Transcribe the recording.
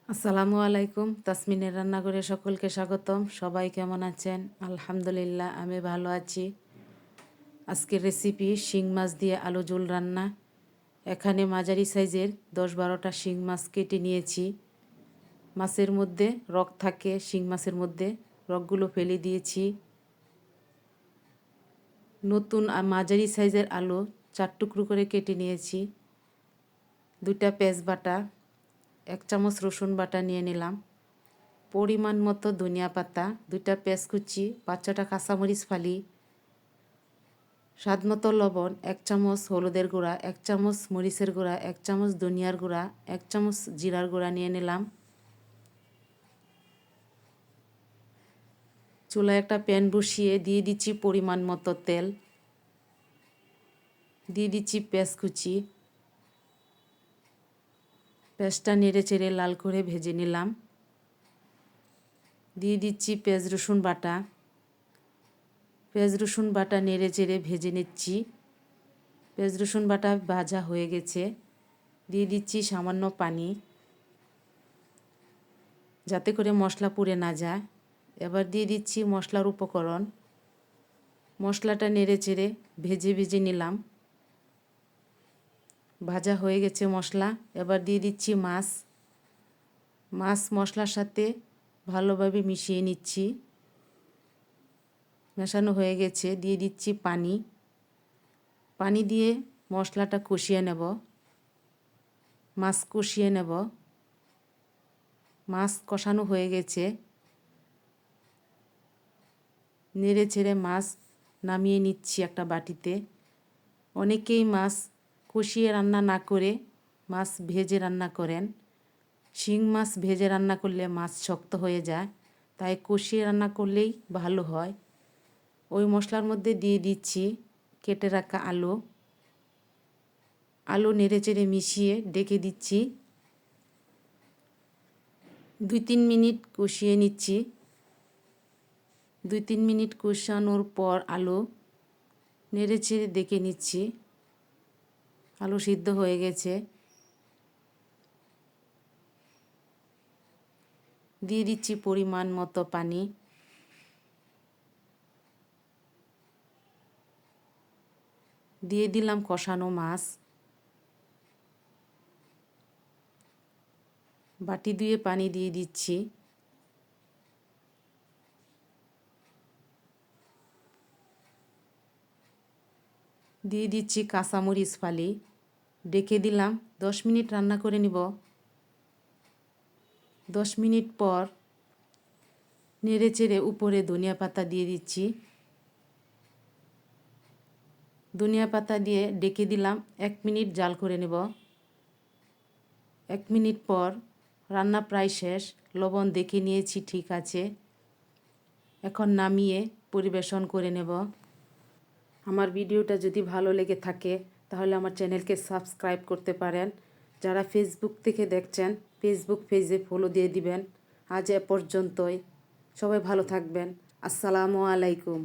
আসসালামু আলাইকুম। তাসমিনের রান্নাঘরে সকলকে স্বাগতম। সবাই কেমন আছেন? আলহামদুলিল্লাহ, আমি ভালো আছি। আজকের রেসিপি শিং মাছ দিয়ে আলু ঝোল রান্না। এখানে মাঝারি সাইজের 10-12টা শিং মাছ কেটে নিয়েছি। মাছের মধ্যে রক থাকে, শিং মাছের মধ্যে রকগুলো ফেলে দিয়েছি। নতুন মাঝারি সাইজের আলু 4 টুকরো করে কেটে নিয়েছি। 2টা পেঁয়াজ বাটা, 1 চামচ রসুন বাটা নিয়ে নিলাম। পরিমাণ মতো ধনিয়া পাতা, 2টা পেঁয়াজ কুচি, 5-6টা কাঁচামরিচ ফালি, স্বাদ মতো লবণ, 1 চামচ হলুদের গুঁড়া, 1 চামচ মরিচের গুঁড়া, 1 চামচ ধনিয়ার গুঁড়া, 1 চামচ জিরার গুঁড়া নিয়ে নিলাম। চুলায় একটা প্যান বসিয়ে দিয়ে দিচ্ছি পরিমাণ মতো তেল, দিয়ে দিচ্ছি পেঁয়াজ কুচি। পেঁয়াজটা নেড়ে চেড়ে লাল করে ভেজে নিলাম। দিয়ে দিচ্ছি পেঁয়াজ রসুন বাটা। পেঁয়াজ রসুন বাটা নেড়ে চেড়ে ভেজে নিচ্ছি। পেঁয়াজ রসুন বাটা ভাজা হয়ে গেছে। দিয়ে দিচ্ছি সামান্য পানি, যাতে করে মশলা পুড়ে না যায়। এবার দিয়ে দিচ্ছি মশলার উপকরণ। মশলাটা নেড়ে চেড়ে ভেজে ভেজে নিলাম। ভাজা হয়ে গেছে মশলা। এবার দিয়ে দিচ্ছি মাছ। মাছ মশলার সাথে ভালোভাবে মিশিয়ে নিচ্ছি। মেশানো হয়ে গেছে। দিয়ে দিচ্ছি পানি। পানি দিয়ে মশলাটা কষিয়ে নেব। মাছ কষিয়ে নেব। মাছ কষানো হয়ে গেছে। নেড়ে চেড়ে মাছ নামিয়ে নিচ্ছি একটা বাটিতে। অনেকেই মাছ কষিয়ে রান্না না করে মাছ ভেজে রান্না করেন। শিং মাছ ভেজে রান্না করলে মাছ শক্ত হয়ে যায়, তাই কষিয়ে রান্না করলেই ভালো হয়। ওই মশলার মধ্যে দিয়ে দিচ্ছি কেটে রাখা আলু। আলু নেড়ে চেড়ে মিশিয়ে ডেকে দিচ্ছি। 2-3 মিনিট কষিয়ে নিচ্ছি। 2-3 মিনিট কষানোর পর আলু নেড়ে চেড়ে ডেকে নিচ্ছি। আলু সিদ্ধ হয়ে গেছে। দিয়ে দিচ্ছি পরিমাণ মতো পানি। দিয়ে দিলাম কষানো মাছ। বাটি ধুয়ে পানি দিয়ে দিচ্ছি। দিয়ে দিচ্ছি কাঁচামরিচ ফালি। ডেকে দিলাম। 10 মিনিট রান্না করে নিব। 10 মিনিট পর নেড়ে চেড়ে উপরে ধনিয়া পাতা দিয়ে দিচ্ছি। ধনিয়া পাতা দিয়ে ডেকে দিলাম। 1 মিনিট জাল করে নেব। 1 মিনিট পর রান্না প্রায় শেষ। লবণ দেখে নিয়েছি, ঠিক আছে। এখন নামিয়ে পরিবেশন করে নেব। আমার ভিডিওটা যদি ভালো লেগে থাকে তাহলে আমার চ্যানেলকে সাবস্ক্রাইব করতে পারেন। যারা ফেসবুক থেকে দেখছেন ফেসবুক পেজে ফলো দিয়ে দিবেন। আজ এ পর্যন্তই। সবাই ভালো থাকবেন। আসসালামু আলাইকুম।